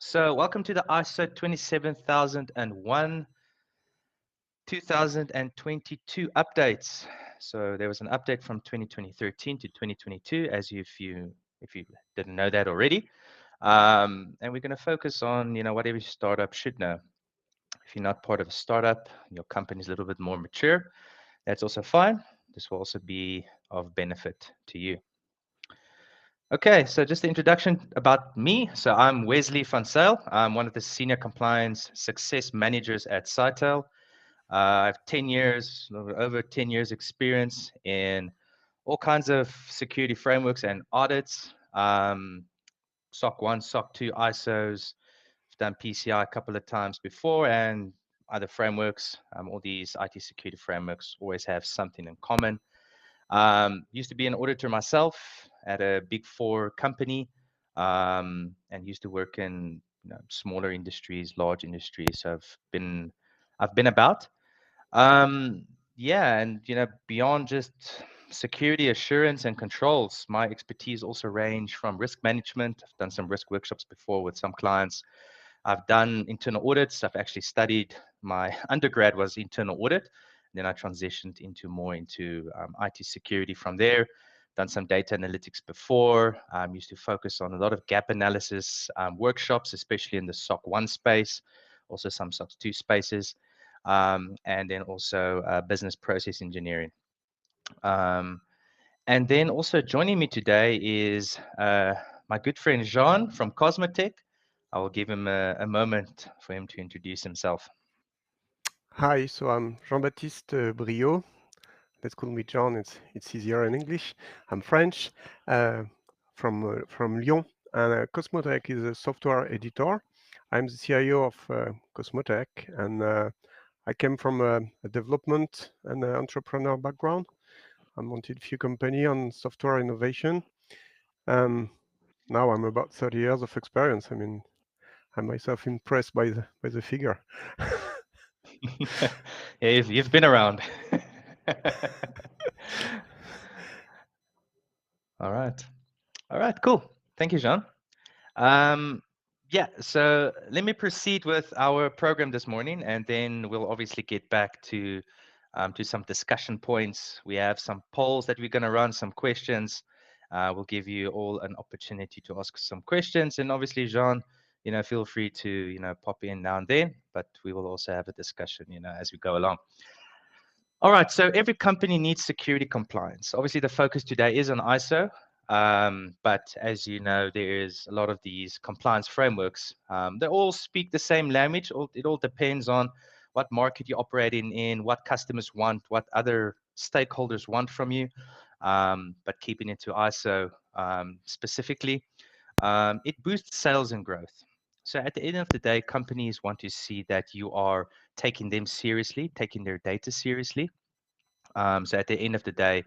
So welcome to the ISO 27001 2022 updates. So there was an update from 2013 to 2022, as if you didn't know that already. And we're going to focus on what every startup should know. If you're not part of a startup, your company's a little bit more mature, that's also fine. This will also be of benefit to you. Okay, so just the introduction about me. So I'm Wesley van Zyl. I'm one of the senior compliance success managers at Scytale. I have 10 years, over 10 years experience in all kinds of security frameworks and audits, SOC 1, SOC 2, ISOs. I've done PCI a couple of times before and other frameworks. All these IT security frameworks always have something in common. Used to be an auditor myself at a big four company, and used to work in smaller industries, large industries. So I've been about. Yeah, and beyond just security assurance and controls, my expertise also range from risk management. I've done some risk workshops before with some clients. I've done internal audits. I've actually studied, my undergrad was internal audit. Then I transitioned into IT security from there. Done some data analytics before. Used to focus on a lot of gap analysis workshops, especially in the SOC 1 space, also some SOC 2 spaces, and then also business process engineering. And then also joining me today is my good friend Jean from Cosmo. I will give him a moment for him to introduce himself. Hi, so I'm Jean-Baptiste Briaud. Let's call me John. It's easier in English. I'm French, from Lyon, and Cosmo is a software editor. I'm the CIO of Cosmo, and I came from a development and entrepreneur background. I wanted a few companies on software innovation. Um, Now I'm about 30 years of experience. I mean, I'm myself impressed by the figure. Yeah, you've been around. All right. All right, cool. Thank you, Jean. Um, yeah, so let me proceed with our program this morning, and then we'll obviously get back to some discussion points. We have some polls that we're going to run, some questions. We'll give you all an opportunity to ask some questions, and obviously, Jean, feel free to pop in now and then. But we will also have a discussion, as we go along. All right, so every company needs security compliance. Obviously, the focus today is on ISO, but as you know, there is a lot of these compliance frameworks. They all speak the same language. It all depends on what market you're operating in, what customers want, what other stakeholders want from you. But keeping it to ISO specifically, it boosts sales and growth. So at the end of the day, companies want to see that you are taking them seriously, taking their data seriously. So at the end of the day,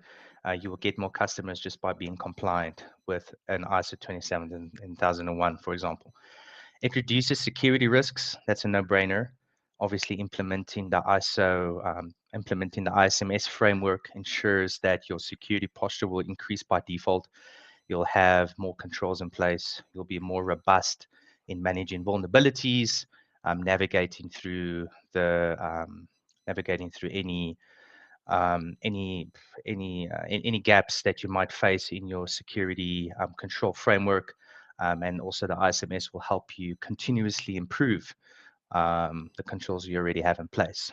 you will get more customers just by being compliant with an ISO 27001, for example. It reduces security risks. That's a no-brainer. Obviously, implementing the ISMS framework ensures that your security posture will increase by default. You'll have more controls in place. You'll be more robust in managing vulnerabilities, navigating through any any gaps that you might face in your security control framework, and also the ISMS will help you continuously improve the controls you already have in place.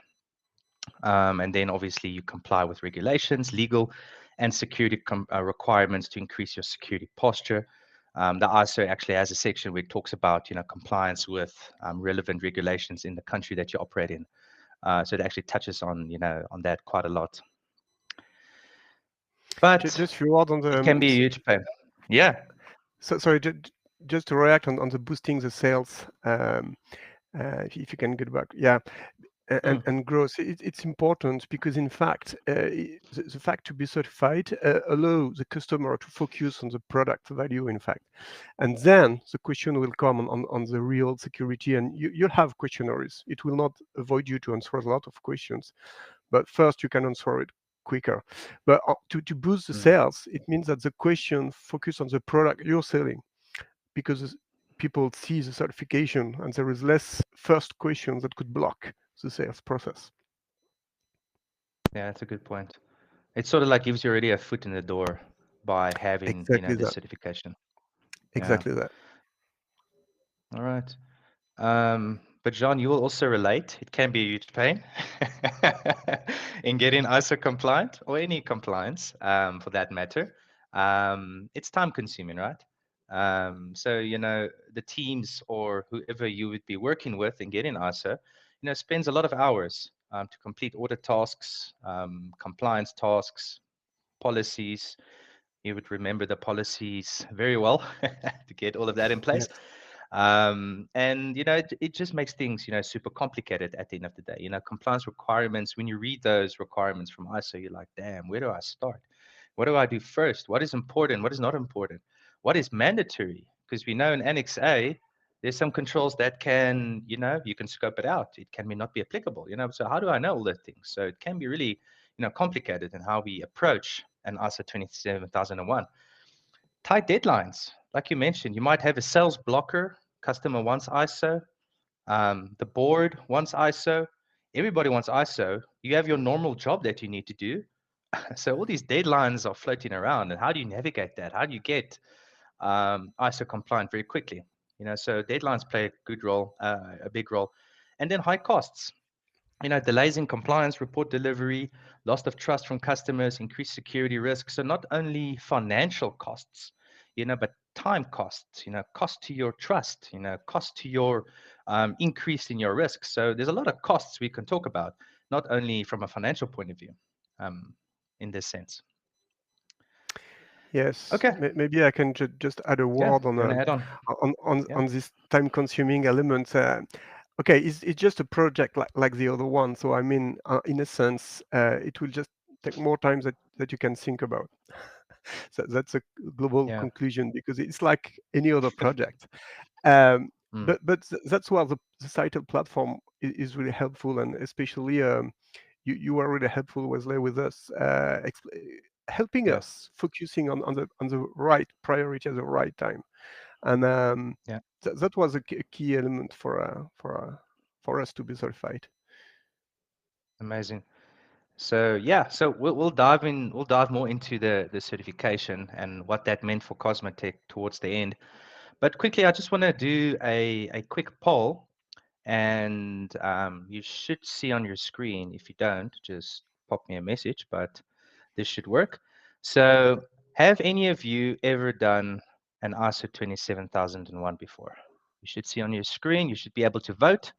And then obviously you comply with regulations, legal and security requirements to increase your security posture. The ISO actually has a section where it talks about compliance with relevant regulations in the country that you operate in. So it actually touches on on that quite a lot. But Just a few words on it can be a huge pain. Yeah. sorry, just to react on the boosting the sales, if you can get back. Yeah. Mm. And growth, it's important because in fact, the fact to be certified allow the customer to focus on the product value, in fact. And then the question will come on the real security, and you'll have questionnaires. It will not avoid you to answer a lot of questions, but first you can answer it quicker. But to boost the Mm. sales, it means that the question focus on the product you're selling, because people see the certification, and there is less first questions that could block the sales process. Yeah, that's a good point. It sort of like gives you already a foot in the door by having, Exactly the that. certification. Yeah. Exactly that. All right. But John, you will also relate. It can be a huge pain in getting ISO compliant or any compliance, for that matter. It's time consuming, right? So, the teams or whoever you would be working with in getting ISO, spends a lot of hours to complete audit tasks, compliance tasks, policies. You would remember the policies very well to get all of that in place. Yes. And it just makes things super complicated at the end of the day. Compliance requirements, when you read those requirements from ISO, you're like, damn, where do I start? What do I do first? What is important? What is not important? What is mandatory? Because we know in Annex A, there's some controls that can, you can scope it out. It can be not be applicable. So how do I know all those things? So it can be really complicated in how we approach an ISO 27001. Tight deadlines. Like you mentioned, you might have a sales blocker. Customer wants ISO. The board wants ISO. Everybody wants ISO. You have your normal job that you need to do. So all these deadlines are floating around. And how do you navigate that? How do you get ISO compliant very quickly? So deadlines play a good role, a big role. And then high costs. Delays in compliance, report delivery, loss of trust from customers, increased security risks. So not only financial costs, but time costs, cost to your trust, cost to your increase in your risk. So there's a lot of costs we can talk about, not only from a financial point of view, um, in this sense. Yes, Okay. maybe I can just add a Yeah. word You want to add on? Yeah. on this time-consuming element. Okay, it's just a project like the other one. So I mean, in a sense, it will just take more time that you can think about. So that's a global Yeah. conclusion because it's like any other project. Um, Mm, but that's where the Scytale platform is really helpful, and especially you are really helpful, Wesley, with us, helping yeah. us focusing on the right priority at the right time, and Yeah. that was a key element for us to be certified. Amazing. So yeah, so we'll dive in. We'll dive more into the certification and what that meant for Cosmotech towards the end. But quickly, I just want to do a quick poll, and you should see on your screen. If you don't, just pop me a message. But this should work. So, have any of you ever done an ISO 27001 before? You should see on your screen. You should be able to vote.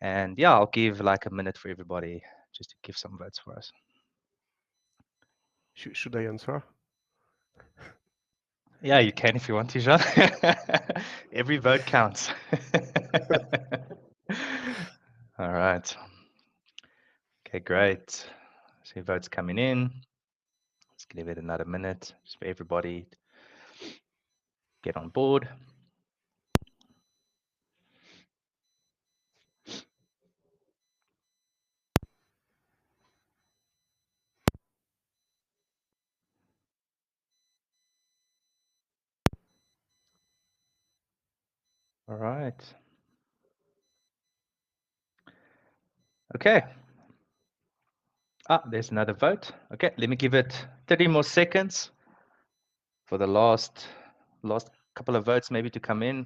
And yeah, I'll give like a minute for everybody just to give some votes for us. Should I answer? Yeah, you can if you want to, Jean. Every vote counts. All right. Okay, great. See votes coming in. Let's give it another minute just for everybody to get on board. All right. Okay. Ah, there's another vote. Okay, let me give it 30 more seconds for the last couple of votes maybe to come in.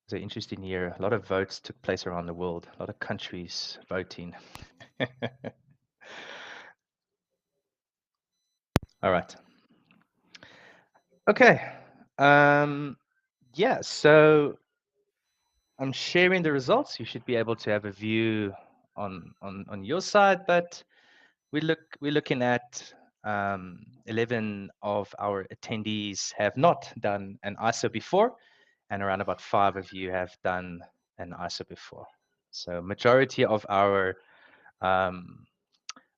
It's an interesting year. A lot of votes took place around the world. A lot of countries voting. All right. Okay. Yeah, so I'm sharing the results. You should be able to have a view on your side, but we're looking at 11 of our attendees have not done an ISO before, and around about 5 of you have done an ISO before. So majority um,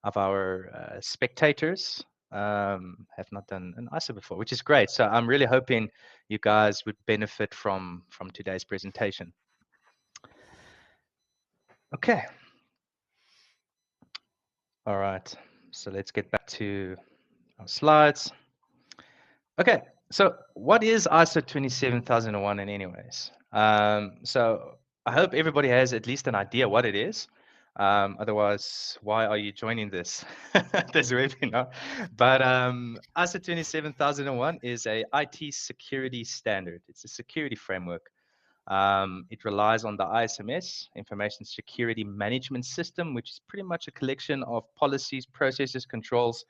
of our spectators have not done an ISO before, which is great. So I'm really hoping you guys would benefit from today's presentation. Okay. All right. So let's get back to our slides. Okay. So what is ISO 27001 in anyways? So I hope everybody has at least an idea what it is. Otherwise, why are you joining this this webinar? But ISO 27001 is a IT security standard. It's a security framework. It relies on the ISMS, Information Security Management System, which is pretty much a collection of policies, processes, controls,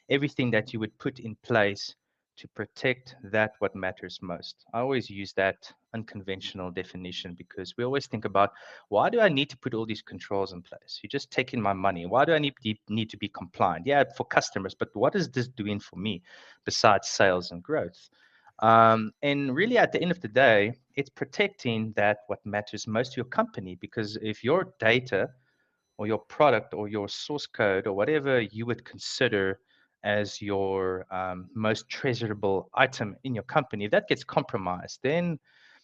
everything that you would put in place to protect that what matters most. I always use that unconventional definition because we always think about, why do I need to put all these controls in place? You're just taking my money. Why do I need to be compliant? Yeah, for customers, but what is this doing for me besides sales and growth? And really, at the end of the day, it's protecting that what matters most to your company. Because if your data or your product or your source code or whatever you would consider as your most treasurable item in your company, if that gets compromised, then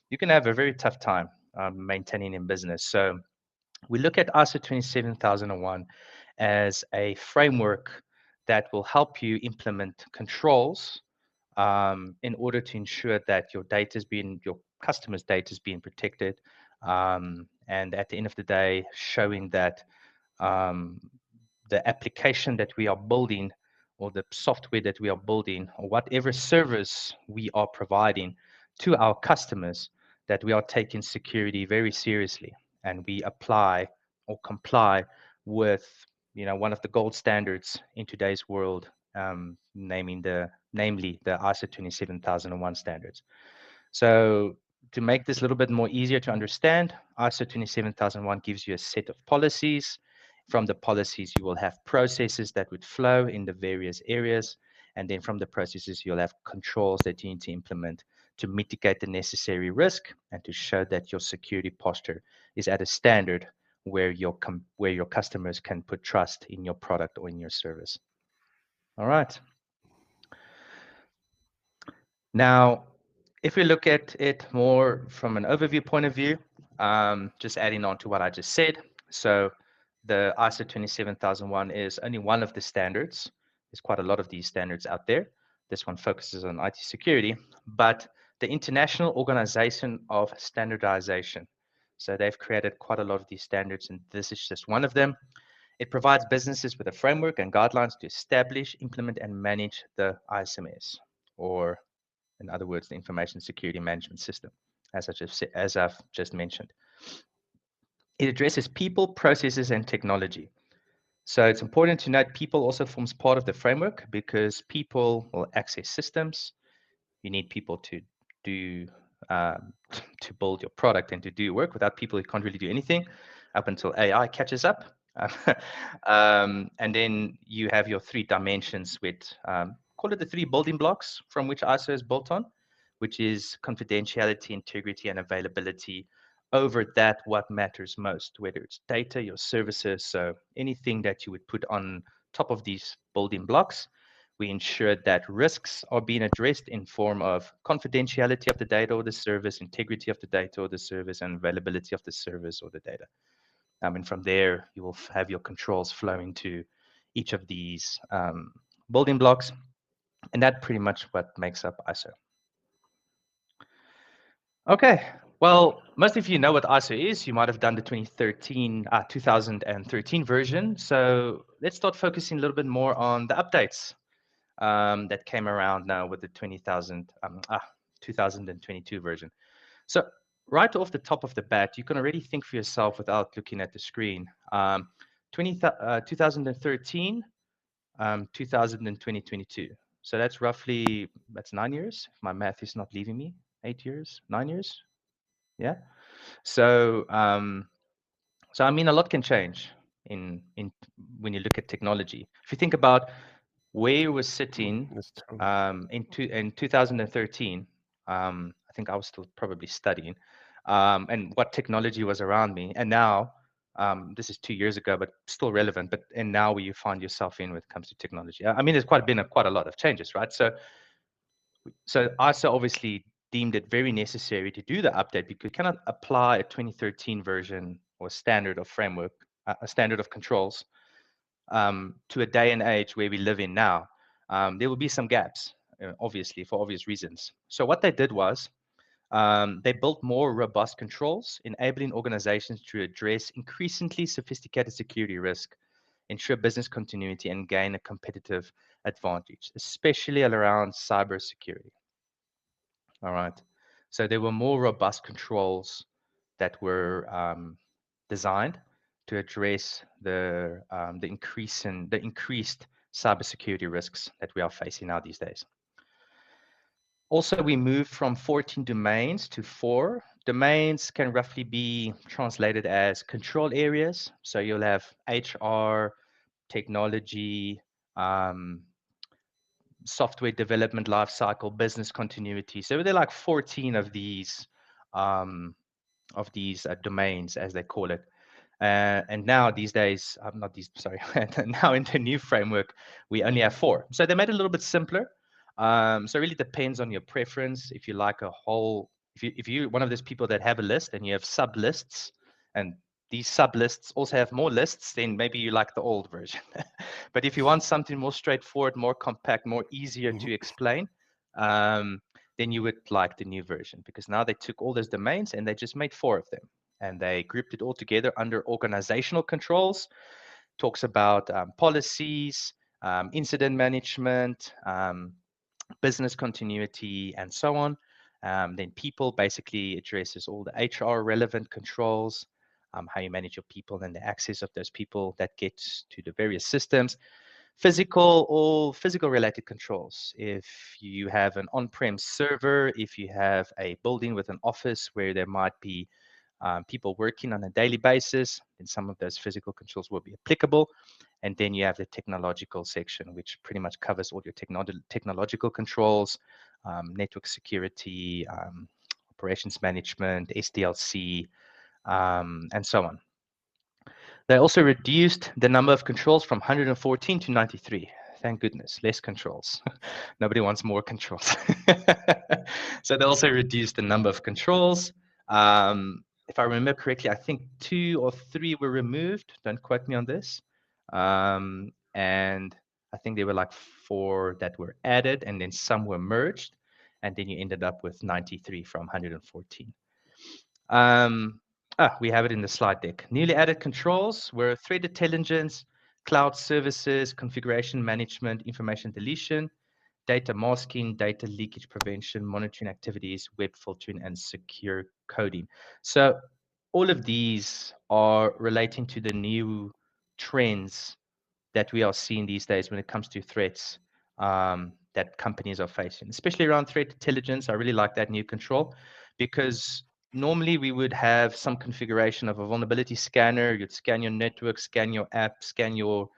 you can have a very tough time maintaining in business. So we look at ISO 27001 as a framework that will help you implement controls in order to ensure that your customers' data is being protected. And at the end of the day, showing that um, the application that we are building or the software that we are building or whatever service we are providing to our customers, that we are taking security very seriously and we apply or comply with one of the gold standards in today's world, namely the ISO 27001 standards. So to make this a little bit more easier to understand, ISO 27001 gives you a set of policies. From the policies, you will have processes that would flow in the various areas. And then from the processes, you'll have controls that you need to implement to mitigate the necessary risk and to show that your security posture is at a standard where your customers can put trust in your product or in your service. All right. Now, if we look at it more from an overview point of view, just adding on to what I just said. So the ISO 27001 is only one of the standards. There's quite a lot of these standards out there. This one focuses on IT security, but the International Organization of Standardization. So they've created quite a lot of these standards, and this is just one of them. It provides businesses with a framework and guidelines to establish, implement, and manage the ISMS, or in other words, the Information Security Management System, as I've just mentioned. It addresses people, processes, and technology. So it's important to note people also forms part of the framework because people will access systems. You need people to do um, to build your product and to do work. Without people, you can't really do anything up until AI catches up. And then you have your three dimensions with call it the three building blocks from which ISO is built on, which is confidentiality, integrity, and availability over that what matters most, whether it's data, your services, so anything that you would put on top of these building blocks. We ensure that risks are being addressed in form of confidentiality of the data or the service, integrity of the data or the service, and availability of the service or the data. And from there, you will have your controls flowing to each of these building blocks. And that pretty much what makes up ISO. Okay, well, most of you know what ISO is. You might have done the 2013 version. So let's start focusing a little bit more on the updates that came around now with the 2022 version. So right off the top of the bat, you can already think for yourself without looking at the screen. 2013, 2022. So that's 9 years. If my math is not leaving me, 8 years, 9 years. Yeah. So, so I mean, a lot can change in when you look at technology. If you think about where we're sitting in 2013, I think I was still probably studying, and what technology was around me. And now, this is 2 years ago, but still relevant. And now where you find yourself in when it comes to technology. I mean, there's quite a lot of changes, right? So ISA obviously deemed it very necessary to do the update because you cannot apply a 2013 version or standard of framework, a standard of controls to a day and age where we live in now. There will be some gaps. obviously for obvious reasons. So what they did was they built more robust controls, enabling organizations to address increasingly sophisticated security risk, ensure business continuity, and gain a competitive advantage, especially around cybersecurity. All right. So there were more robust controls that were designed to address the increased cybersecurity risks that we are facing now these days. Also, we moved from 14 domains to 4. Domains can roughly be translated as control areas. So you'll have HR, technology, um, software development lifecycle, business continuity. So there are like 14 um, of these domains, as they call it. And now these days, not these, sorry, now in the new framework, we only have 4. So they made it a little bit simpler. So it really depends on your preference. If you like a whole, if you're one of those people that have a list and you have sub lists, and these sub lists also have more lists, then maybe you like the old version. But if you want something more straightforward, more compact, more easier Mhm. to explain, um, then you would like the new version, because now they took all those domains and they just made 4 of them, and they grouped it all together under organizational controls. Talks about policies, incident management, business continuity, and so on. Then people basically addresses all the HR relevant controls, how you manage your people and the access of those people that gets to the various systems. Physical, all physical related controls. If you have an on-prem server, if you have a building with an office where there might be people working on a daily basis, then some of those physical controls will be applicable. And then you have the technological section, which pretty much covers all your technological controls, network security, operations management, SDLC, and so on. They also reduced the number of controls from 114 to 93. Thank goodness, less controls. Nobody wants more controls. So they also reduced the number of controls. If I remember correctly, I think 2 or 3 were removed. Don't quote me on this. And I think there were like 4 that were added, and then some were merged. And then you ended up with 93 from 114. We have it in the slide deck. Newly added controls were threat intelligence, cloud services, configuration management, information deletion, data masking, data leakage prevention, monitoring activities, web filtering, and secure coding. So all of these are relating to the new trends that we are seeing these days when it comes to threats that companies are facing, especially around threat intelligence. I really like that new control, because normally we would have some configuration of a vulnerability scanner. You'd scan your network, scan your app, scan your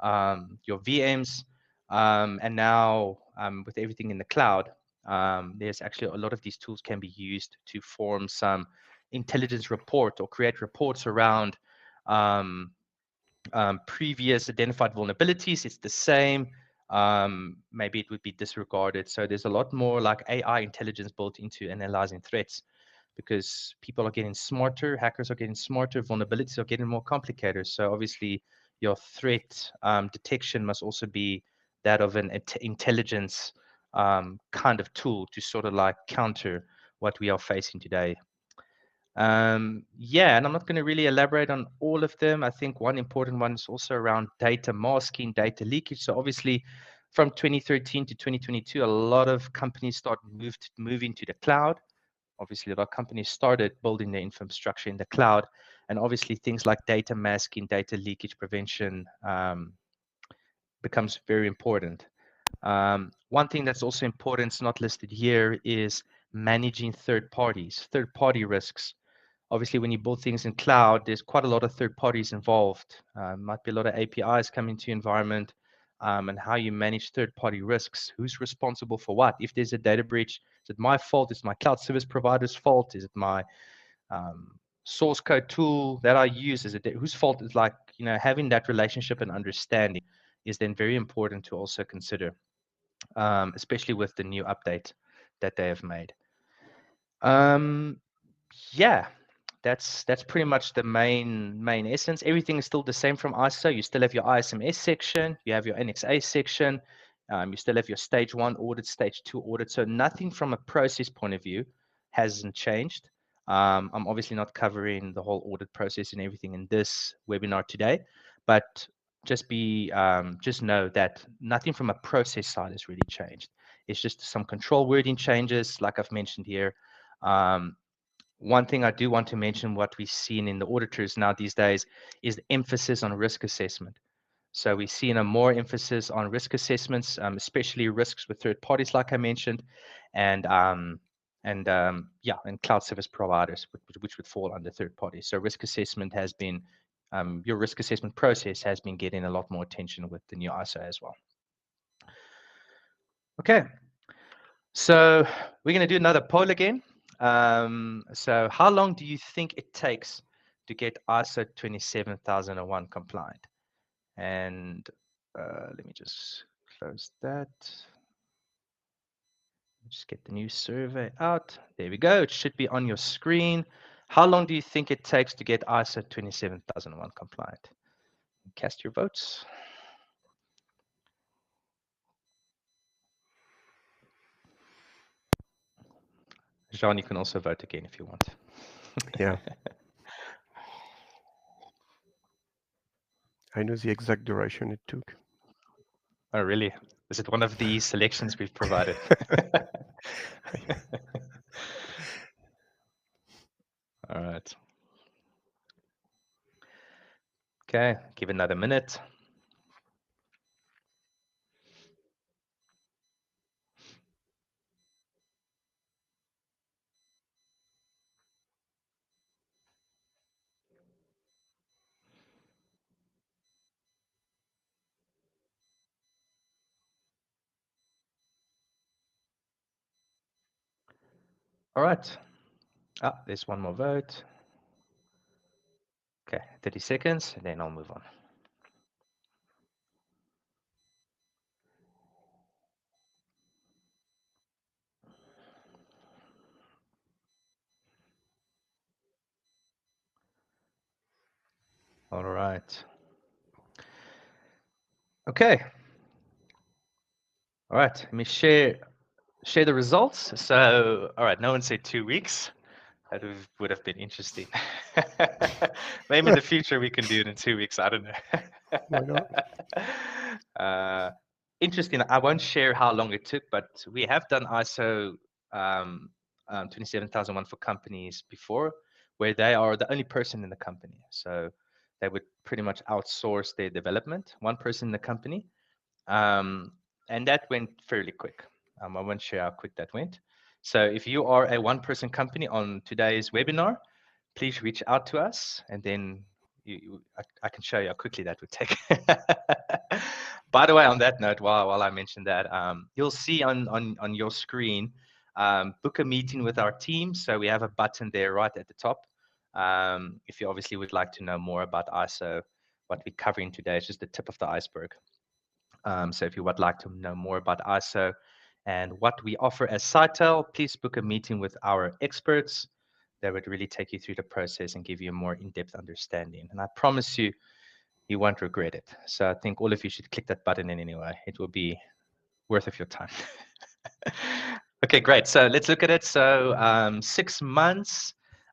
VMs, and now with everything in the cloud, there's actually a lot of these tools can be used to form some intelligence report or create reports around um, previous identified vulnerabilities. It's the same. Maybe it would be disregarded. So there's a lot more like AI intelligence built into analyzing threats, because people are getting smarter, hackers are getting smarter, vulnerabilities are getting more complicated. So obviously your threat detection must also be that of an intelligence kind of tool to sort of like counter what we are facing today. Yeah, and I'm not going to really elaborate on all of them. I think one important one is also around data masking, data leakage. So obviously, from 2013 to 2022, a lot of companies moving to the cloud. Obviously, a lot of companies started building their infrastructure in the cloud, and obviously things like data masking, data leakage prevention becomes very important. One thing that's also important, it's not listed here, is managing third parties, third-party risks. Obviously, when you build things in cloud, there's quite a lot of third parties involved. Might be a lot of APIs coming to your environment, and how you manage third-party risks. Who's responsible for what? If there's a data breach, is it my fault? Is it my cloud service provider's fault? Is it my source code tool that I use? Is it whose fault? Is like, having that relationship and understanding is then very important to also consider, especially with the new update that they have made. Yeah, that's pretty much the main essence. Everything is still the same from ISO. You still have your ISMS section, you have your NXA section, You still have your stage 1 audit, stage 2 audit. So nothing from a process point of view hasn't changed. I'm obviously not covering the whole audit process and everything in this webinar today, but just know that nothing from a process side has really changed. It's just some control wording changes, like I've mentioned here. One thing I do want to mention, what we've seen in the auditors now these days, is the emphasis on risk assessment. So we're seeing a more emphasis on risk assessments, especially risks with third parties, like I mentioned, and and cloud service providers, which would fall under third parties. So risk assessment has been, your risk assessment process has been getting a lot more attention with the new ISO as well. Okay, so we're going to do another poll again. So how long do you think it takes to get ISO 27001 compliant? And let me just close that. Just get the new survey out. There we go. It should be on your screen. How long do you think it takes to get ISO 27001 compliant? Cast your votes. Jean, you can also vote again if you want. Yeah. I know the exact duration it took. Oh, really? Is it one of the selections we've provided? All right. Okay, give another minute. All right. Ah, there's one more vote. Okay, 30 seconds, and then I'll move on. All right. Okay. All right, let me share the results. So, all right, no one said 2 weeks. That would have been interesting. Maybe in the future we can do it in 2 weeks. I don't know. Why not? Interesting. I won't share how long it took, but we have done ISO 27001 for companies before, where they are the only person in the company. So they would pretty much outsource their development, one person in the company. And that went fairly quick. I won't share how quick that went. So if you are a one-person company on today's webinar, please reach out to us, and then I can show you how quickly that would take. By the way, on that note, while I mentioned that, you'll see on your screen, book a meeting with our team. So we have a button there right at the top. If you obviously would like to know more about ISO, what we're covering today is just the tip of the iceberg. So if you would like to know more about ISO and what we offer as Scytale, please book a meeting with our experts. They would really take you through the process and give you a more in-depth understanding. And I promise you, you won't regret it. So I think all of you should click that button in anyway. It will be worth of your time. Okay, great. So let's look at it. So 6 months.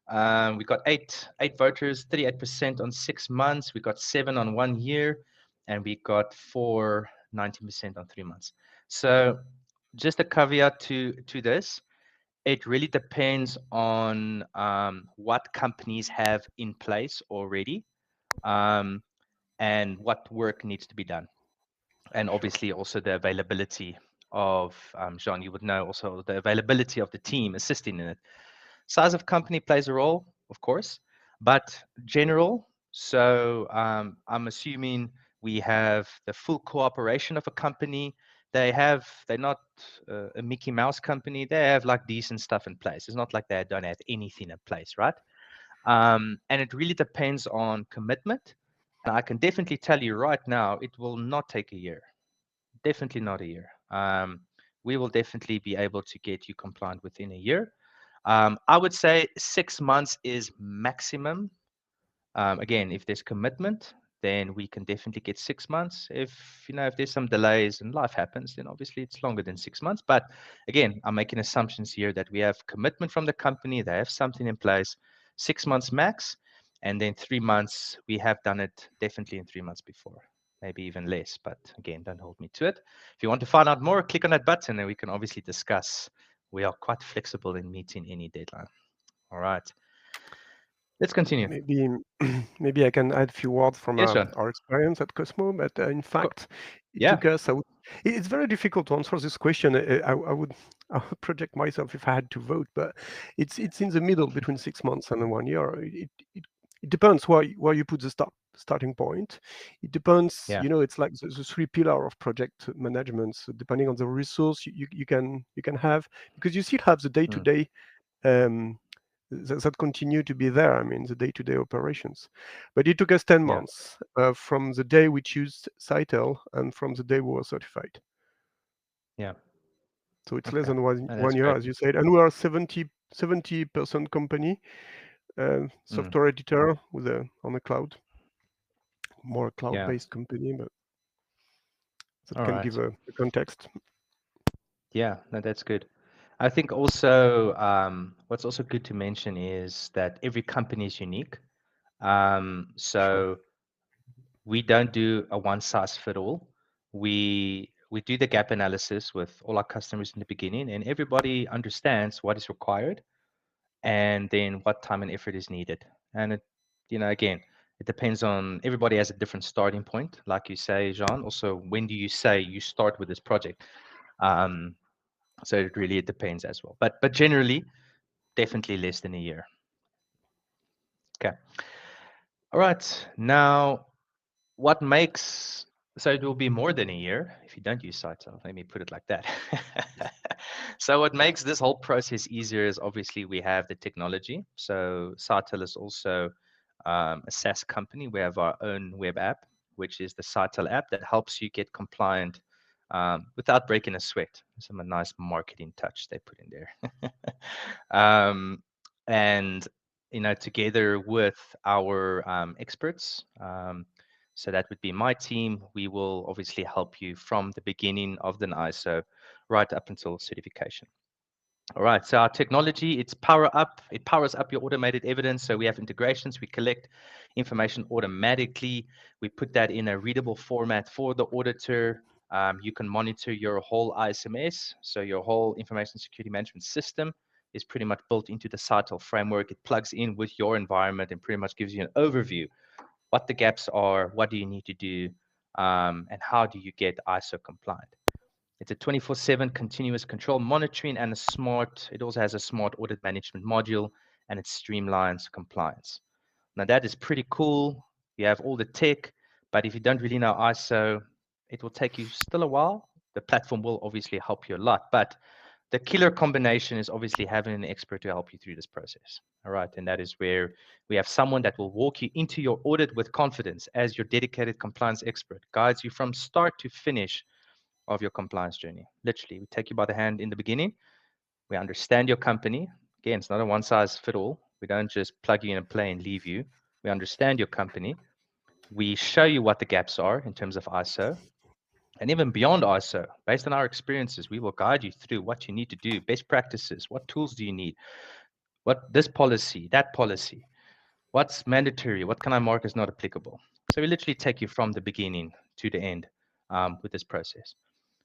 We got eight voters, 38% on 6 months. We got 7 on 1 year, and we got 4, 19% on 3 months. So just a caveat to this, it really depends on what companies have in place already, and what work needs to be done. And obviously also the availability of, Jean, you would know also the availability of the team assisting in it. Size of company plays a role, of course, but general. So I'm assuming we have the full cooperation of a company. They're not a Mickey Mouse company. They have like decent stuff in place. It's not like they don't have anything in place, right? And it really depends on commitment. And I can definitely tell you right now, it will not take a year. Definitely not a year. We will definitely be able to get you compliant within a year. I would say 6 months is maximum. Again, if there's commitment, then we can definitely get 6 months. If there's some delays and life happens, then obviously it's longer than 6 months. But again, I'm making assumptions here that we have commitment from the company, they have something in place, 6 months max, and then 3 months. We have done it definitely in 3 months before, maybe even less. But again, don't hold me to it. If you want to find out more, click on that button and we can obviously discuss. We are quite flexible in meeting any deadline. All right, let's continue. Maybe maybe I can add a few words from Yes, John. our experience at Cosmo, but in Co- fact, it Yeah, took us. It's very difficult to answer this question. I would I would project myself if I had to vote, but it's in the middle between 6 months and 1 year. It depends where you put the starting point. It depends, yeah, it's like the three pillar of project management. So depending on the resource you can have, because you still have the day to mm, day that continue to be there. I mean, the day-to-day operations. But it took us 10 yeah, months from the day we choose Scytale and from the day we were certified. yeah. So it's less Okay, than one, and one that's year, great. as you said. And we are 70% company, Mm, software editor on the cloud, more yeah. cloud-based company, but that All can give right. a context. Yeah, no, that's good. I think also what's also good to mention is that every company is unique. Sure. So we don't do a one size fit all. We do the gap analysis with all our customers in the beginning, and everybody understands what is required and then what time and effort is needed. And again, it depends on everybody has a different starting point, like you say, Jean. Also, when do you say you start with this project? Um, so it depends as well. But generally, definitely less than a year. Okay. All right. Now, what makes so it will be more than a year if you don't use Scytale. Let me put it like that. So what makes this whole process easier is obviously we have the technology. So Scytale is also a SaaS company. We have our own web app, which is the Scytale app that helps you get compliant without breaking a sweat. Some a nice marketing touch they put in there. um, and together with our experts. So that would be my team. We will obviously help you from the beginning of the ISO right up until certification. All right, so our technology, it powers up your automated evidence. So we have integrations, we collect information automatically. We put that in a readable format for the auditor. You can monitor your whole ISMS, so your whole information security management system is pretty much built into the Scytale framework. It plugs in with your environment and pretty much gives you an overview what the gaps are, what do you need to do, and how do you get ISO compliant. It's a 24/7 continuous control monitoring and it also has a smart audit management module and it streamlines compliance. Now that is pretty cool. You have all the tech, but if you don't really know ISO, it will take you still a while. The platform will obviously help you a lot, but the killer combination is obviously having an expert to help you through this process. All right. And that is where we have someone that will walk you into your audit with confidence as your dedicated compliance expert, guides you from start to finish of your compliance journey. Literally, we take you by the hand in the beginning. We understand your company. Again, it's not a one size fit all. We don't just plug you in a play and leave you. We understand your company. We show you what the gaps are in terms of ISO. And even beyond ISO, based on our experiences, we will guide you through what you need to do, best practices, what tools do you need, what this policy, that policy, what's mandatory, what can I mark as not applicable. So we literally take you from the beginning to the end with this process.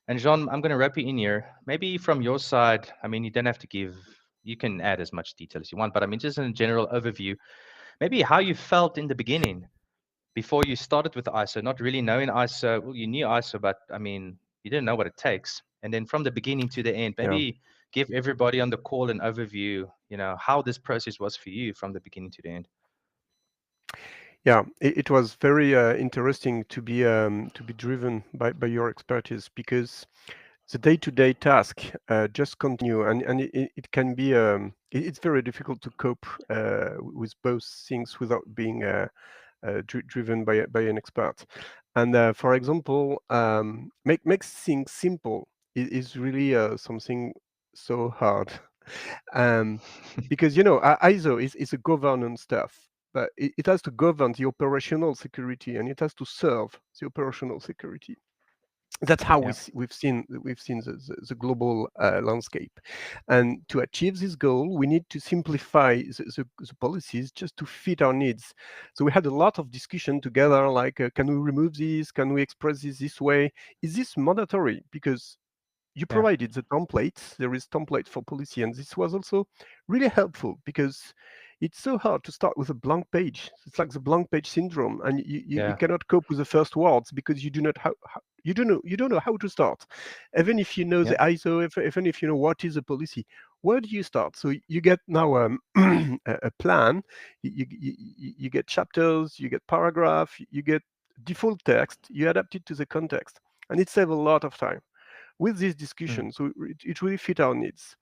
And Jean, I'm going to wrap you in here. Maybe from your side, I mean, you don't have to give, you can add as much detail as you want, but I mean, just in a general overview, maybe how you felt in the beginning before you started with ISO, not really knowing ISO. Well, you knew ISO, but I mean, you didn't know what it takes. And then from the beginning to the end, Yeah. maybe give everybody on the call an overview, how this process was for you from the beginning to the end. Yeah, it was very interesting to be driven by your expertise, because the day-to-day task just continue, and it can be it's very difficult to cope with both things without being driven by an expert. And for example, makes things simple is really something so hard, um, because ISO is a governance stuff. but it has to govern the operational security, and it has to serve the operational security. That's how Yeah. we've seen the global landscape. And to achieve this goal, we need to simplify the policies just to fit our needs. So we had a lot of discussion together, like, can we remove this? Can we express this way? Is this mandatory? Because you Yeah. provided the templates. There is template for policy, and this was also really helpful because it's so hard to start with a blank page. It's like the blank page syndrome, and you Yeah. cannot cope with the first words because you do not you don't know how to start. Even if you know Yeah. the ISO, even if you know what is a policy, where do you start? So you get now a plan. You get chapters, you get paragraph, you get default text. You adapt it to the context, and it saves a lot of time with this Mm. discussion. So it really fit our needs.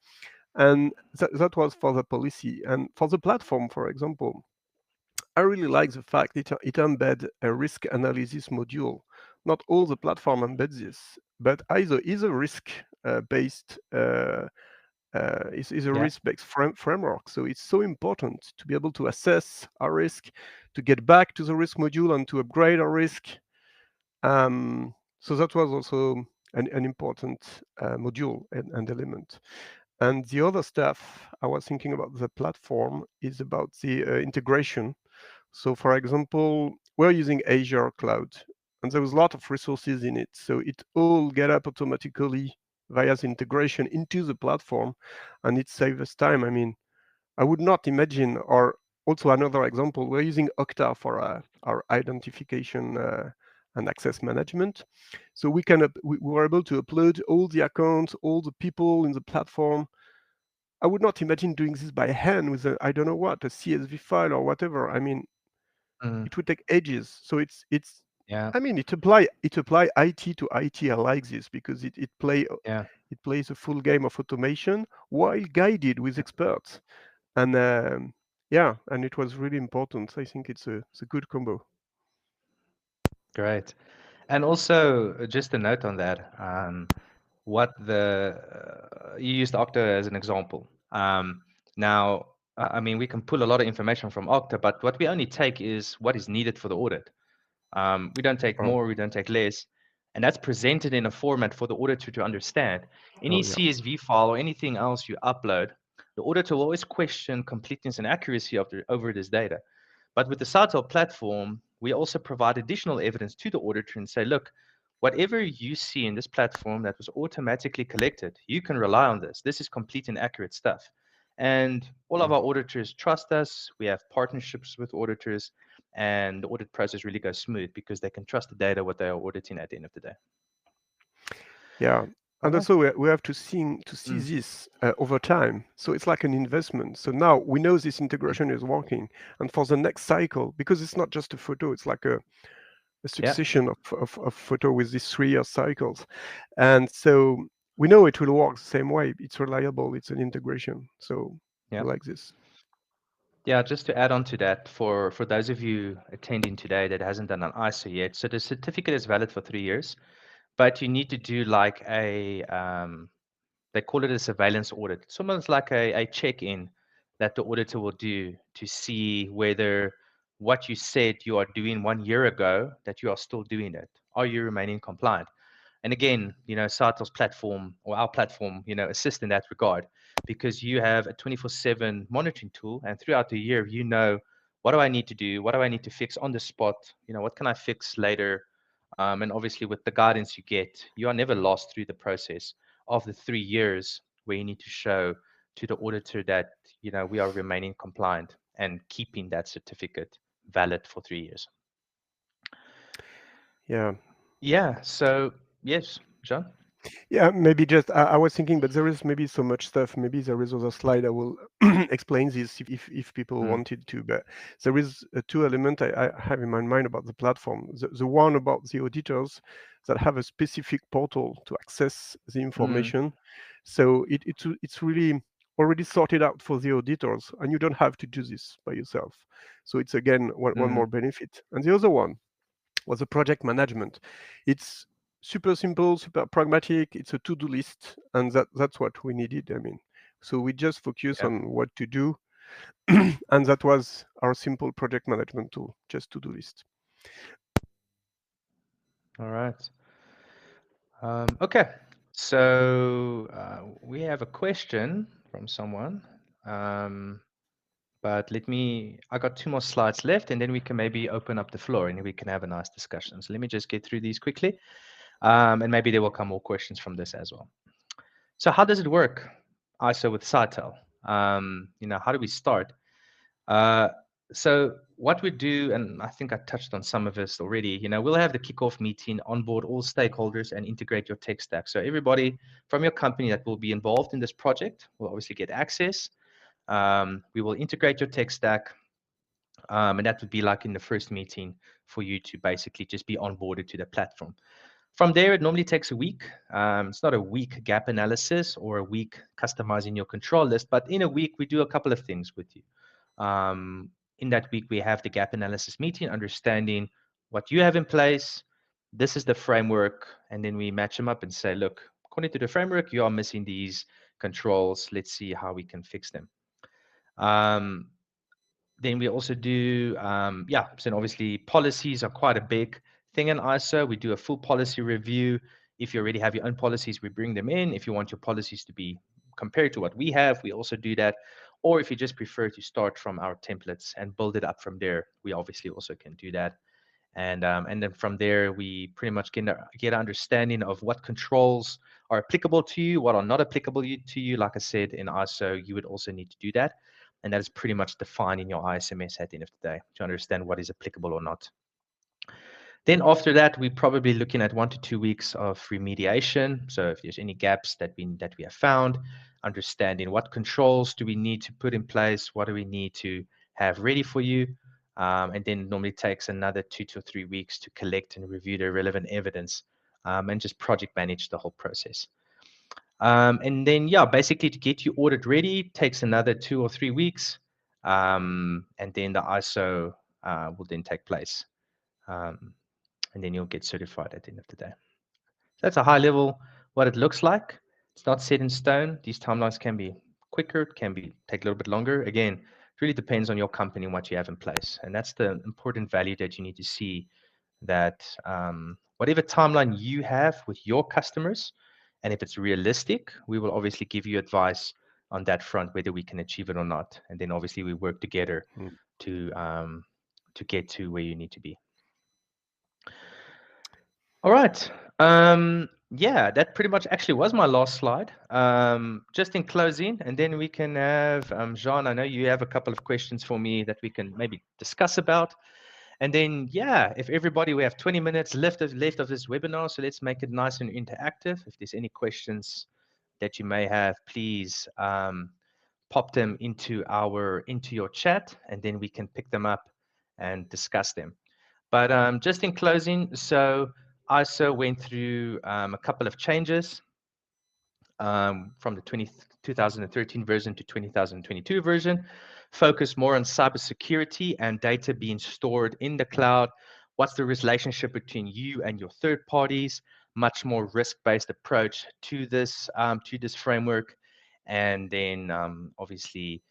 And that was for the policy. And for the platform, for example, I really like the fact it embed a risk analysis module. Not all the platform embeds this, but ISO is a risk based is a Yeah. risk-based framework. So it's so important to be able to assess our risk, to get back to the risk module and to upgrade our risk. So that was also an important module and element. And the other stuff I was thinking about the platform is about the integration. So, for example, we're using Azure Cloud, and there was a lot of resources in it. So it all get up automatically via the integration into the platform, and it saves us time. I mean, I would not imagine, or also another example, we're using Okta for our identification and access management. So we were able to upload all the accounts, all the people in the platform. I would not imagine doing this by hand with I don't know what, a CSV file or whatever. I mean, Mm. it would take ages. So it's Yeah. I mean, it apply IT to IT. I like this because Yeah. it plays a full game of automation while guided with experts. And yeah, and it was really important. I think it's a good combo. Great. And also, just a note on that, what you used Okta as an example. Now, I mean, we can pull a lot of information from Okta, but what we only take is what is needed for the audit. We don't take Oh, more, we don't take less. And that's presented in a format for the auditor to understand. Any oh yeah, CSV file or anything else you upload, the auditor will always question completeness and accuracy over this data. But with the Scytale platform, we also provide additional evidence to the auditor and say, look, whatever you see in this platform that was automatically collected, you can rely on this. This is complete and accurate stuff. And all of mm, our auditors trust us. We have partnerships with auditors, and the audit process really goes smooth because they can trust the data, what they are auditing at the end of the day. yeah. All And right. also we have to see Mm, this over time. So it's like an investment. So now we know this mm. integration is working, and for the next cycle, because it's not just a photo, it's like a Yeah, succession of photo with these 3 year cycles. And so we know it will work the same way. It's reliable, it's an integration. So yeah. we like this. Yeah, just to add on to that, for those of you attending today that hasn't done an ISO yet, so the certificate is valid for 3 years, but you need to do like they call it a surveillance audit. It's almost like a check-in that the auditor will do to see whether what you said you are doing 1 year ago, that you are still doing it. Are you remaining compliant? And again, Scytale's platform or our platform, assist in that regard because you have a 24/7 monitoring tool, and throughout the year, what do I need to do? What do I need to fix on the spot? What can I fix later? And obviously, with the guidance you get, you are never lost through the process of the 3 years where you need to show to the auditor that we are remaining compliant and keeping that certificate valid for 3 years. Yeah. Yeah. So yes, John. Yeah, maybe just I was thinking, but there is maybe so much stuff. Maybe there is other slide I will explain this if people Mm, wanted to. But there is two element I have in my mind about the platform. The one about the auditors that have a specific portal to access the mm, information. So it's really already sorted out for the auditors, and you don't have to do this by yourself. So it's again one mm. more benefit. And the other one was the project management. It's super simple, super pragmatic. It's a to-do list, and that's what we needed. I mean, so we just focus Yeah. on what to do. And that was our simple project management tool, just to-do list. All right. Okay. So we have a question from someone. But I got 2 more slides left, and then we can maybe open up the floor and we can have a nice discussion. So let me just get through these quickly. And maybe there will come more questions from this as well. So how does it work, ISO with Scytale? How do we start? Uh, so what we do, and I think I touched on some of this already, we'll have the kickoff meeting, onboard all stakeholders and integrate your tech stack. So everybody from your company that will be involved in this project will obviously get access. We will integrate your tech stack. And that would be like in the first meeting for you to basically just be onboarded to the platform. From there, it normally takes a week. It's not a week gap analysis or a week customizing your control list, but in a week, we do a couple of things with you. In that week, we have the gap analysis meeting, understanding what you have in place. This is the framework. And then we match them up and say, look, according to the framework, you are missing these controls. Let's see how we can fix them. Then we also do, so obviously policies are quite a big thing in ISO. We do a full policy review. If you already have your own policies, we bring them in. If you want your policies to be compared to what we have, we also do that. Or if you just prefer to start from our templates and build it up from there, we obviously also can do that. And then from there, we pretty much get an understanding of what controls are applicable to you, what are not applicable to you. Like I said, in ISO, you would also need to do that. And that is pretty much defined in your ISMS at the end of the day to understand what is applicable or not. Then after that, we're probably looking at 1 to 2 weeks of remediation. So if there's any gaps that we have found, understanding what controls do we need to put in place, what do we need to have ready for you, and then it normally takes another 2 to 3 weeks to collect and review the relevant evidence, and just project manage the whole process. And then, basically to get you audit ready takes another 2 or 3 weeks, and then the ISO will then take place. And then you'll get certified at the end of the day. So that's a high level what it looks like. It's not set in stone. These timelines can be quicker, take a little bit longer. Again, it really depends on your company and what you have in place. And that's the important value that you need to see, that whatever timeline you have with your customers, and if it's realistic, we will obviously give you advice on that front, whether we can achieve it or not. And then obviously we work together to get to where you need to be. All right. That pretty much actually was my last slide. Just in closing, and then we can have Jean. I know you have a couple of questions for me that we can maybe discuss about. And then, if everybody, we have 20 minutes left of this webinar, so let's make it nice and interactive. If there's any questions that you may have, please pop them into your chat, and then we can pick them up and discuss them. But just in closing, so ISO went through a couple of changes from the 2013 version to 2022 version, focus more on cybersecurity and data being stored in the cloud. What's the relationship between you and your third parties? Much more risk-based approach to this framework, and then obviously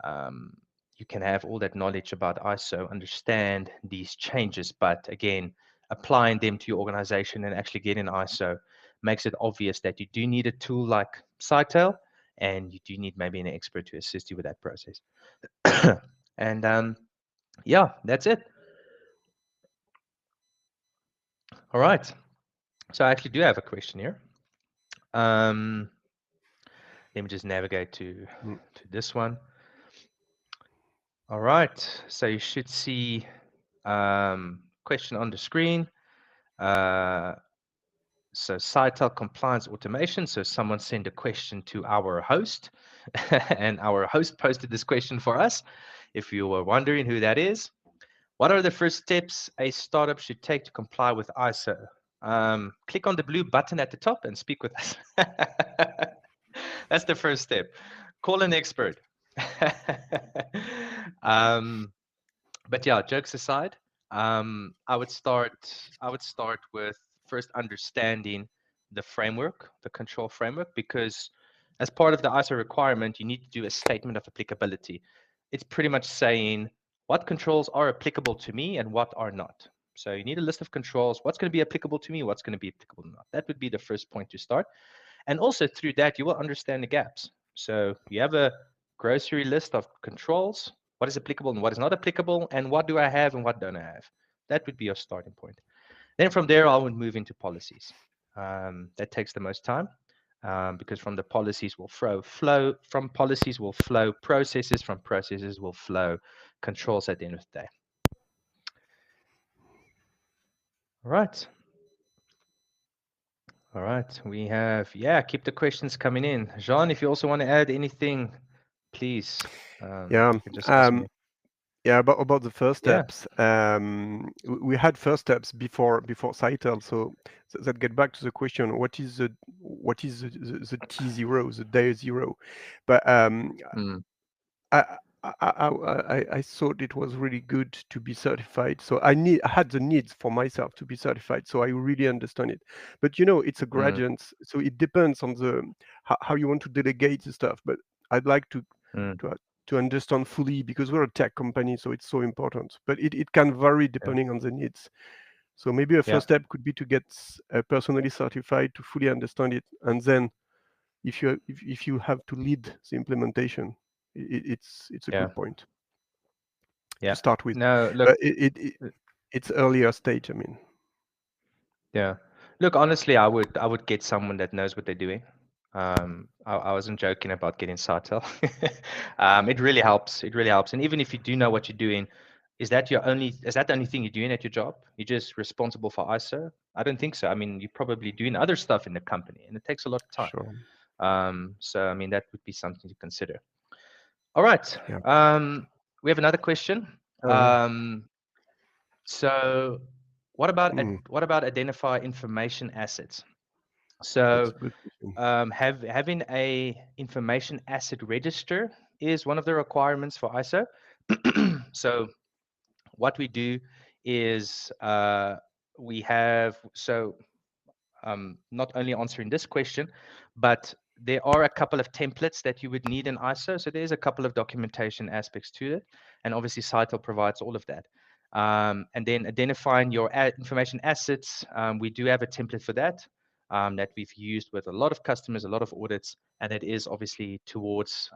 you can have all that knowledge about ISO, understand these changes, but again, applying them to your organization and actually getting ISO makes it obvious that you do need a tool like Scytale, and you do need maybe an expert to assist you with that process. And that's it. All right. So I actually do have a question here. Let me just navigate to this one. All right. So you should see question on the screen. So Scytale compliance automation. So someone sent a question to our host, and our host posted this question for us. If you were wondering who that is, what are the first steps a startup should take to comply with ISO? Click on the blue button at the top and speak with us. That's the first step. Call an expert. But jokes aside, I would start with first understanding the framework, the control framework, because as part of the ISO requirement, you need to do a statement of applicability. it's pretty much saying what controls are applicable to me and what are not. So you need a list of controls, what's going to be applicable to me, what's going to be applicable to not. That would be the first point to start. And also through that, you will understand the gaps. So you have a grocery list of controls, what is applicable and what is not applicable, and what do I have and what don't I have. That would be your starting point. Then from there, I would move into policies. That takes the most time because from the policies will flow, from policies will flow processes, from processes will flow controls at the end of the day. All right. All right. We have, yeah, keep the questions coming in. Jean, if you also want to add anything, please, Yeah. you can just ask me. Yeah, about the first Yeah. steps, we had first steps before Scytale, so that get back to the question: what is the T0, the day zero? But Mm, I, I thought it was really good to be certified. So I had the needs for myself to be certified. So I really understand it. But it's a mm, gradient. So it depends on the how you want to delegate the stuff. But I'd like mm, to, uh, to understand fully because we're a tech company. So it's so important. But it can vary yeah. depending on the needs. So maybe a Yeah. first step could be to get personally certified to fully understand it. And then if you have to lead the implementation, it's a Yeah. good point Yeah. to start with. No, look, But it's earlier stage. I mean, yeah. Look, honestly, I would get someone that knows what they're doing. I wasn't joking about getting Scytale. It really helps. It really helps. And even if you do know what you're doing, is that the only thing you're doing at your job? You're just responsible for ISO? I don't think so. I mean, you're probably doing other stuff in the company, and it takes a lot of time. sure. So I mean, that would be something to consider. All right. Yeah. We have another question. Uh, Um, so mm, what about identify information assets? So that's a good question. having a information asset register is one of the requirements for ISO. So what we do is we have so not only answering this question, but there are a couple of templates that you would need in ISO. So there's a couple of documentation aspects to it, and obviously Scytale provides all of that. And then identifying your information assets, we do have a template for that that we've used with a lot of customers, a lot of audits, and it is obviously towards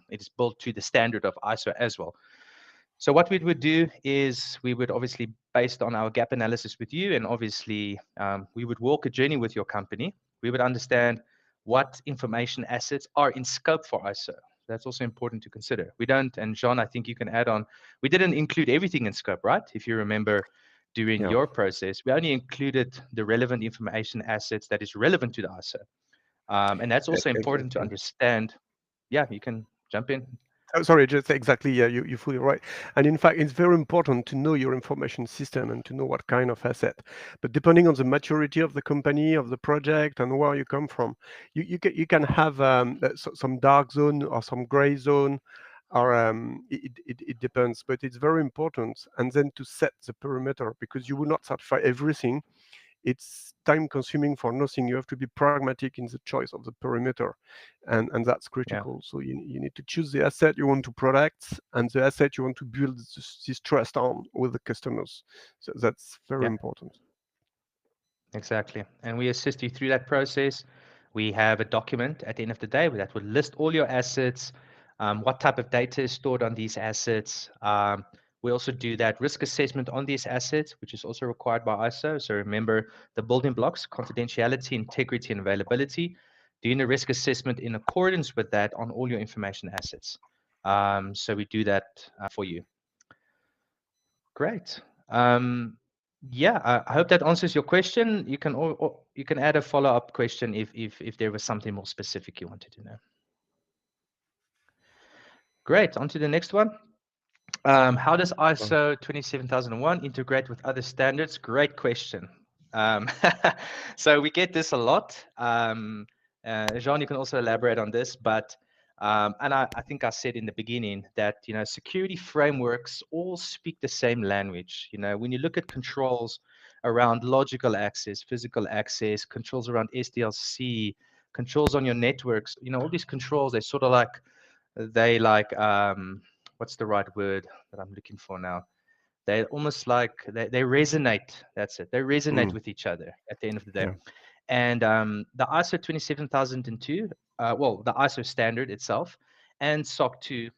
it is built to the standard of ISO as well. So what we would do is we would obviously, based on our gap analysis with you, and obviously we would walk a journey with your company. We would understand what information assets are in scope for ISO. That's also important to consider. We don't, and Jean, I think you can add on, we didn't include everything in scope, right? If you remember during Yeah. your process, we only included the relevant information assets that is relevant to the ISO. And that's also important to Exactly. understand. Yeah, you can jump in. Oh, sorry, just exactly. Yeah, you're fully right. And in fact, it's very important to know your information system and to know what kind of asset. But depending on the maturity of the company, of the project, and where you come from, you can have some dark zone or some gray zone, or it depends. But it's very important, and then to set the perimeter because you will not certify everything. It's time consuming for nothing. You have to be pragmatic in the choice of the perimeter, and that's Yeah, critical. So you need to choose the asset you want to protect and the asset you want to build this trust on with the customers. So that's very yeah. important. Exactly. And we assist you through that process. We have a document at the end of the day that will list all your assets, what type of data is stored on these assets. We also do that risk assessment on these assets, which is also required by ISO. So remember the building blocks, confidentiality, integrity, and availability. Doing a risk assessment in accordance with that on all your information assets. So we do that for you. Great. Yeah, I hope that answers your question. You can you can add a follow-up question if there was something more specific you wanted to know. Great. On to the next one. How does Um, ISO 27001 integrate with other standards? Great question. Um, so we get this a lot. Jean, you can also elaborate on this, but and I think I said in the beginning that security frameworks all speak the same language. When you look at controls around logical access, physical access, controls around SDLC, controls on your networks, all these controls, they sort of like they like what's the right word that I'm looking for now? They almost like they resonate. That's it. They resonate Mm, with each other at the end of the day. yeah. And the ISO 27002, well, the ISO standard itself and SOC 2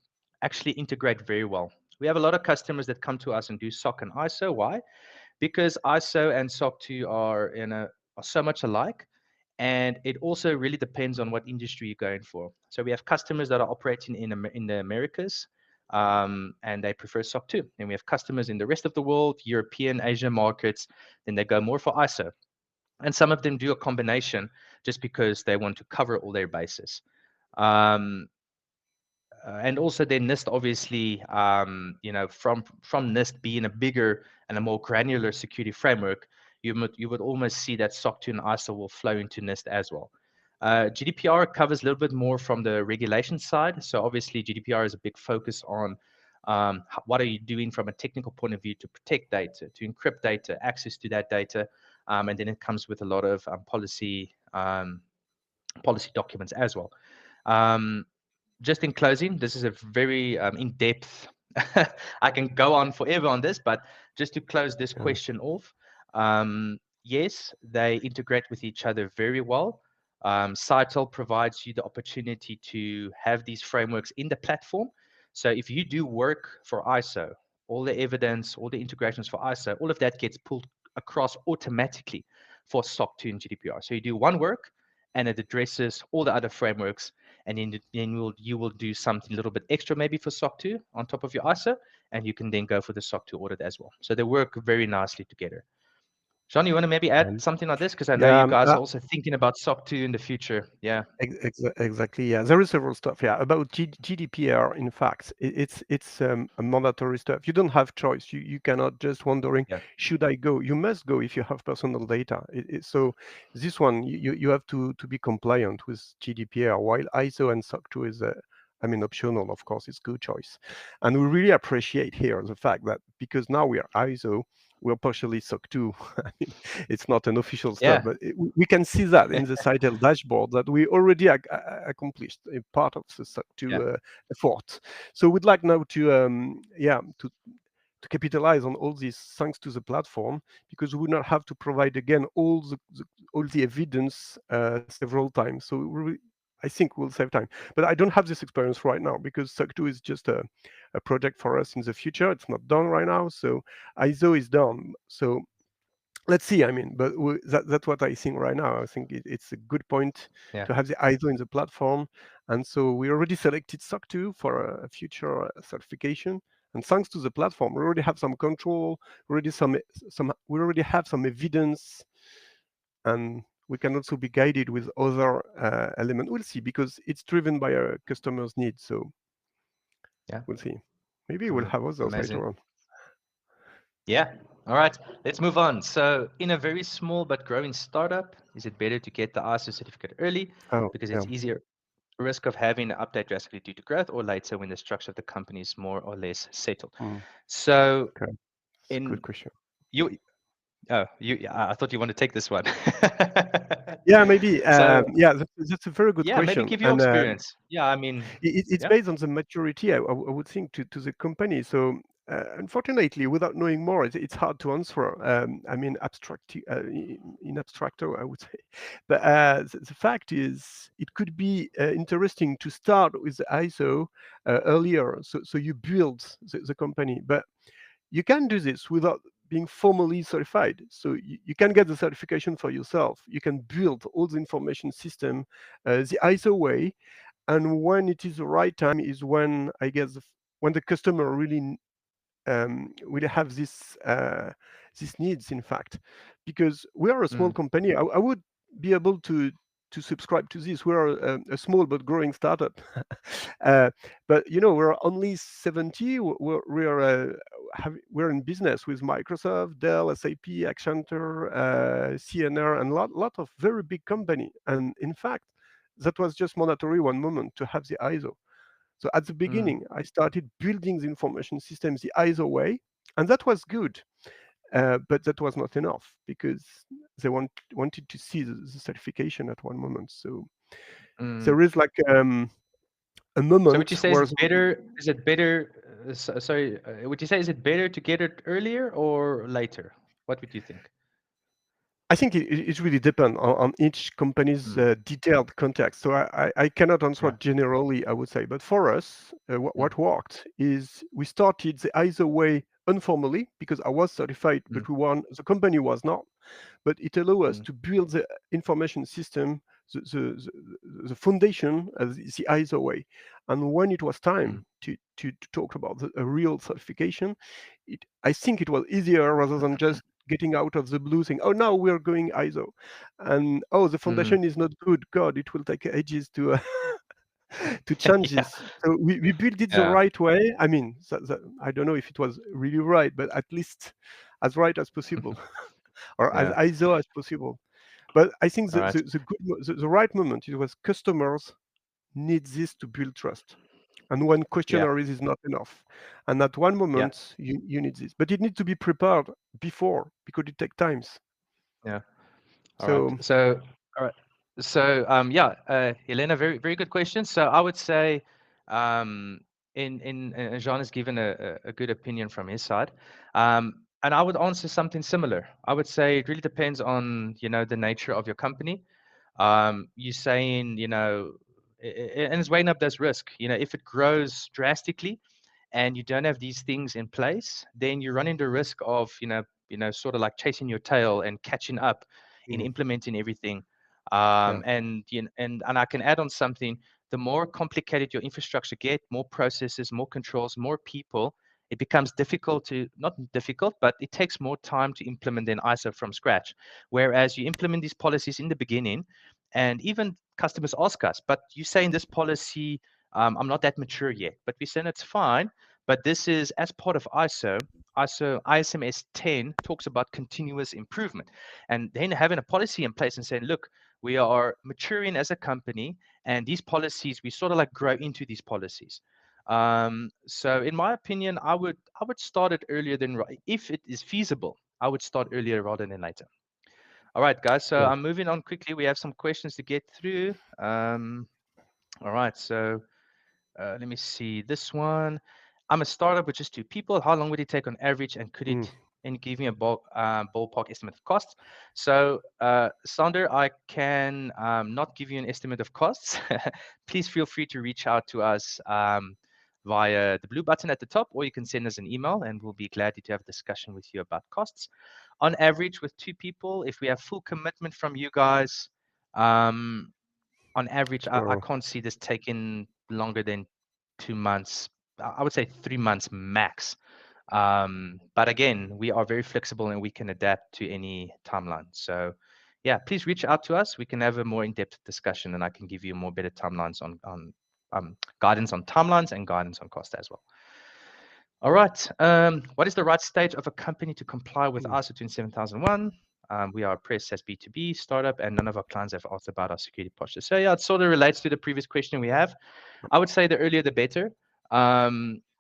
actually integrate very well. We have a lot of customers that come to us and do SOC and ISO. Why? Because ISO and SOC 2 are so much alike. And it also really depends on what industry you're going for. So we have customers that are operating in the Americas, and they prefer SOC 2. And we have customers in the rest of the world, European, Asia markets, then they go more for ISO. And some of them do a combination just because they want to cover all their bases. Um, and also then NIST obviously, from NIST being a bigger and a more granular security framework, you would almost see that SOC 2 and ISO will flow into NIST as well. GDPR covers a little bit more from the regulation side. So obviously GDPR is a big focus on what are you doing from a technical point of view to protect data, to encrypt data, access to that data, and then it comes with a lot of policy documents as well. Um, just in closing, this is a very in-depth. I can go on forever on this, but just to close this Yeah. question off, yes, they integrate with each other very well. Scytale provides you the opportunity to have these frameworks in the platform. So if you do work for ISO, all the evidence, all the integrations for ISO, all of that gets pulled across automatically for SOC 2 and GDPR. So you do one work, and it addresses all the other frameworks, and then you will do something a little bit extra maybe for SOC 2 on top of your ISO, and you can then go for the SOC 2 audit as well. So they work very nicely together. Jean, you want to maybe add And something on this? Because I know yeah, you guys are also thinking about SOC 2 in the future. Yeah, Exactly. Yeah, there is several stuff. Yeah, about GDPR. In fact, it's a mandatory stuff. You don't have choice. You cannot just wondering, yeah, should I go? You must go if you have personal data. So this one you have to be compliant with GDPR. While ISO and SOC 2 is I mean, optional, of course, it's good choice. And we really appreciate here the fact that because now we are ISO, we're partially SOC 2. I mean, it's not an official stuff, yeah, but we can see that in the Scytale dashboard that we already accomplished a part of the SOC yeah, 2 effort. So we'd like now to, to capitalize on all this thanks to the platform, because we would not have to provide again all the evidence several times. So I think we'll save time. But I don't have this experience right now because SOC 2 is just a project for us in the future. It's not done right now. So ISO is done. So let's see. I mean, but that's what I think right now. I think it's a good point yeah, to have the ISO in the platform. And so we already selected SOC 2 for a future certification. And thanks to the platform, we already have some control, already we already have some evidence, and we can also be guided with other elements. We'll see, because it's driven by our customers' needs. So yeah. we'll see. Maybe we'll have others Amazing. later on. Yeah. All right. Let's move on. So, in a very small but growing startup, is it better to get the ISO certificate early Oh, because yeah. it's easier risk of having an update drastically due to growth, or later when the structure of the company is more or less settled? Mm, So, okay. It's a good in question. you, I thought you want to take this one. Yeah, maybe. So, Yeah, that's a very good yeah, maybe question. give your And experience. Yeah, I mean, it's yeah, based on the maturity, I would think, to the company. So unfortunately, without knowing more, it's hard to answer. I mean, in abstracto, I would say. But the fact is, it could be interesting to start with the ISO earlier, so you build the company. But you can do this without being formally certified. So you can get the certification for yourself. You can build all the information system the ISO way, and when it is the right time is when, I guess, when the customer really have these needs, in fact, because we are a small mm, company. I would be able to subscribe to this. We are a small but growing startup. uh, but we're only 70. We're in business with Microsoft, Dell, SAP, Accenture, CNR, and lot of very big company. And in fact, that was just mandatory one moment to have the ISO. So at the mm, beginning, I started building the information systems the ISO way, and that was good. But that was not enough, because they wanted to see the certification at one moment. So mm. there is like a So, would you moment say where is it better sorry, would you say is it better to get it earlier or later? What would you think? I think it really depends on each company's Mm, detailed context. So I cannot answer yeah. generally, I would say. But for us, Mm, what worked is we started the ISO way informally because I was certified, mm, but the company was not. But it allowed us mm, to build the information system, the foundation of the ISO way. And when it was mm. time to talk about a real certification, I think it was easier rather than just getting out of the blue saying, oh, now we're going ISO. And oh, the Mm. foundation is not good. God, it will take ages to to change Yeah, this. So we built it the yeah, right way. I mean, I don't know if it was really right, but at least as right as possible or as yeah. ISO as possible. But I think All right. the right moment it was customers need this to build trust. And one Yeah, questionnaire is not enough. And at one yeah, moment you need this. But it needs to be prepared before because it takes times. yeah. All right. So So, all right. So, yeah, Helena, very, very good question. So, I would say, um, Jean has given a good opinion from his side, and I would answer something similar. I would say it really depends on the nature of your company. You're saying and it's weighing up this risk. If it grows drastically, and you don't have these things in place, then you run into risk of, sort of like chasing your tail and catching up in mm, implementing everything. yeah, And I can add on something. The more complicated your infrastructure get, more processes, more controls, more people, it becomes difficult to not difficult, but it takes more time to implement an ISO from scratch. Whereas you implement these policies in the beginning, and even customers ask us, but you say in this policy, I'm not that mature yet, but we said it's fine. But this is as part of ISO. ISO ISMS 10 talks about continuous improvement, and then having a policy in place and saying, look, we are maturing as a company, and these policies we sort of like grow into these policies. So in my opinion, I would start it earlier than if it is feasible. I would start earlier rather than later. All right, guys. So yeah. I'm moving on quickly. We have some questions to get through. All right. So let me see this one. I'm a startup with just two people. How long would it take on average, and could Mm, it and give me a ballpark estimate of costs? So, Sander, I can not give you an estimate of costs. Please feel free to reach out to us via the blue button at the top, or you can send us an email, and we'll be glad to have a discussion with you about costs. On average, with two people, if we have full commitment from you guys, um, on average, I so can't see this taking longer than 2 months. I would say 3 months max. But again, we are very flexible and we can adapt to any timeline. So, yeah, please reach out to us. We can have a more in-depth discussion, and I can give you more better timelines on guidance on timelines and guidance on cost as well. All right. What is the right stage of a company to comply with mm, ISO 27001? We are a press as B2B startup, and none of our clients have asked about our security posture. So yeah, it sort of relates to the previous question we have. I would say the earlier the better.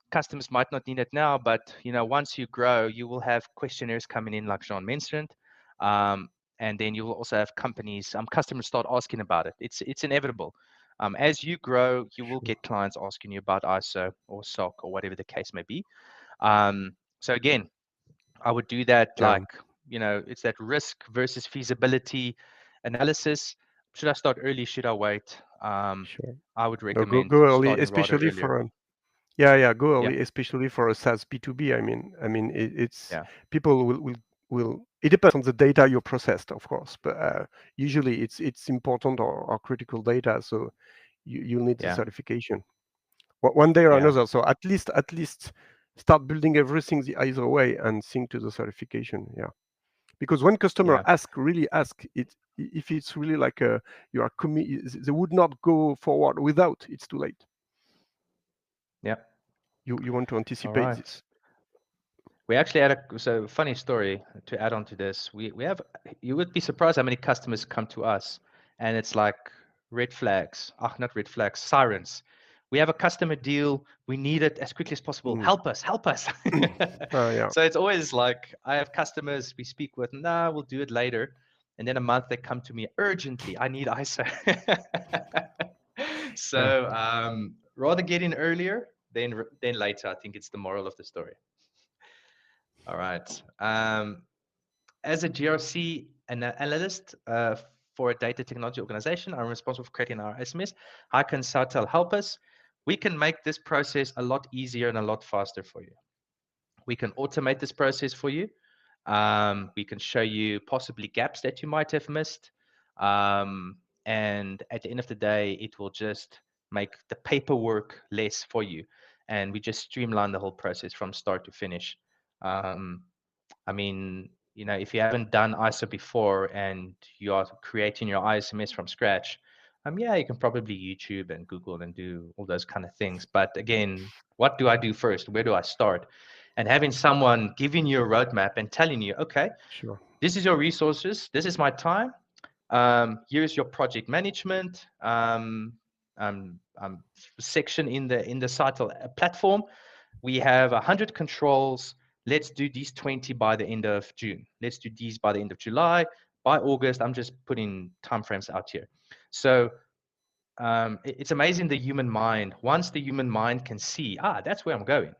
Customers might not need it now, but once you grow, you will have questionnaires coming in, like Jean mentioned, um, and then you will also have customers start asking about it. It's inevitable. As you grow, you will sure. get clients asking you about ISO or SOC or whatever the case may be. So again, I would do that Yeah, like, it's that risk versus feasibility analysis. Should I start early? Should I wait? sure. I would No, recommend go early, starting rather especially earlier. for yeah, go Yeah, early, especially for a SaaS B2B. I mean, it's yeah, people will. It depends on the data you processed, of course, but usually it's important or critical data, so you'll need the yeah, certification one day or yeah, another. So at least start building everything the ISO way and sync to the certification. Yeah, because when customer yeah, really ask it, if it's really like you are they would not go forward without. It's too late. yeah. You want to All anticipate right. this. We actually had so funny story to add on to this. We have, you would be surprised how many customers come to us, and it's like red flags. Not red flags, sirens. We have a customer deal. We need it as quickly as possible. Mm. Help us, help us. Yeah, So it's always like I have customers we speak with. Nah, we'll do it later. And then a month they come to me urgently. I need ISO. yeah, So rather get in earlier. then later, I think it's the moral of the story. All right. As a GRC analyst for a data technology organization, I'm responsible for creating our SMS. How can Scytale help us? We can make this process a lot easier and a lot faster for you. We can automate this process for you. We can show you possibly gaps that you might have missed. Um, and at the end of the day, it will just make the paperwork less for you. And we just streamline the whole process from start to finish. Um, I mean, if you haven't done ISO before and you are creating your ISMS from scratch, yeah, you can probably YouTube and Google and do all those kind of things. But again, what do I do first? Where do I start? And having someone giving you a roadmap and telling you, okay, Sure. this is your resources, this is my time, here's your project management section in the Scytale platform. We have 100 controls. Let's do these 20 by the end of June. Let's do these by the end of July. By August, I'm just putting timeframes out here. So it's amazing the human mind. Once the human mind can see, that's where I'm going.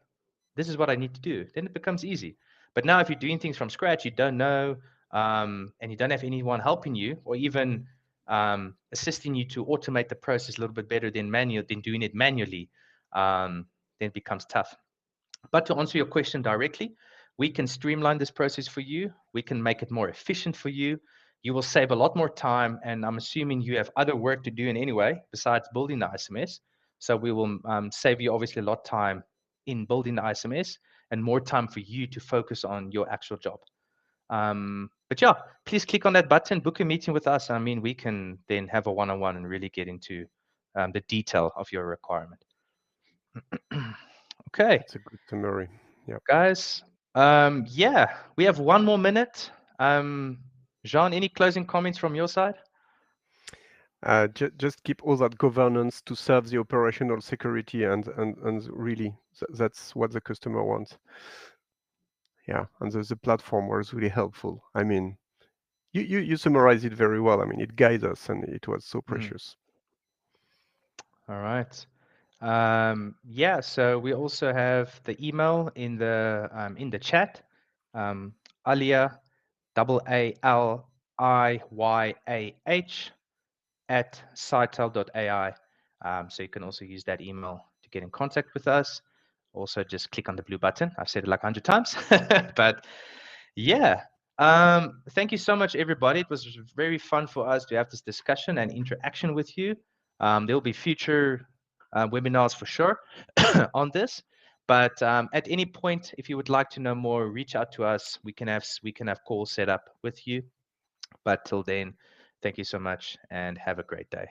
This is what I need to do. Then it becomes easy. But now, if you're doing things from scratch, you don't know, and you don't have anyone helping you, or even assisting you to automate the process a little bit better than doing it manually, then it becomes tough. But to answer your question directly, we can streamline this process for you. We can make it more efficient for you. You will save a lot more time, and I'm assuming you have other work to do in any way besides building the ISMS. So we will save you obviously a lot of time in building the ISMS and more time for you to focus on your actual job. But yeah, please click on that button, book a meeting with us. I mean, we can then have a one-on-one and really get into the detail of your requirement. Okay. It's a good summary. Yeah. Guys, yeah, we have one more minute. Jean, any closing comments from your side? Just keep all that governance to serve the operational security, and really that's what the customer wants. Yeah, and the platform was really helpful. I mean, you summarize it very well. I mean, it guides us, and it was so precious. All right. Yeah, so we also have the email in the chat. Alia, ALIYAH @scytale.ai. So you can also use that email to get in contact with us. Also, just click on the blue button. I've said it like 100 times, but yeah. Thank you so much, everybody. It was very fun for us to have this discussion and interaction with you. There will be future webinars for sure on this. But at any point, if you would like to know more, reach out to us. We can have calls set up with you. But till then, thank you so much and have a great day.